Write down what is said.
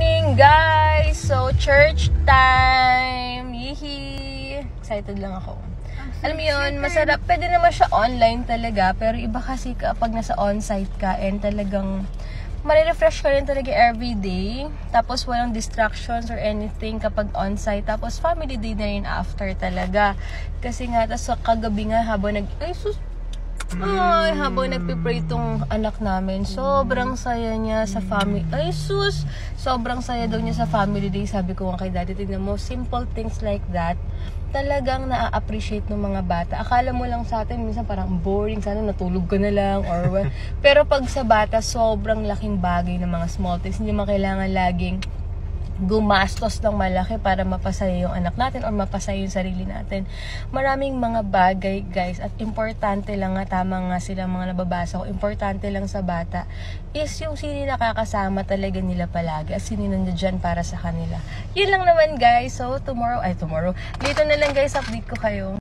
morning, guys! So, church time! Yee! Excited lang ako. Alam mo yun, masarap. Pwede naman siya online talaga. Pero iba kasi kapag nasa on-site ka and talagang marirefresh ka rin talaga everyday. Tapos walang distractions or anything kapag on-site. Tapos family day na rin after talaga. Kasi nga, tapos kagabi nga habang habang nagpipray itong anak namin, sobrang saya niya sa family. Sobrang saya daw niya sa family day. Sabi ko kay daddy, tignan mo, simple things like that, talagang na-appreciate ng mga bata. Akala mo lang sa atin, minsan parang boring, sana natulog ka na lang, or what. Pero pag sa bata, sobrang laking bagay ng mga small things. Hindi mo kailangan laging gumastos ng malaki para mapasaya yung anak natin or mapasaya yung sarili natin. Maraming mga bagay, guys, at importante lang nga, tama nga sila mga nababasa ko, importante lang sa bata is yung sino nakakasama talaga nila palagi at sino nandiyan para sa kanila. Yun lang naman, guys. So, tomorrow, dito na lang, guys, update ko kayo.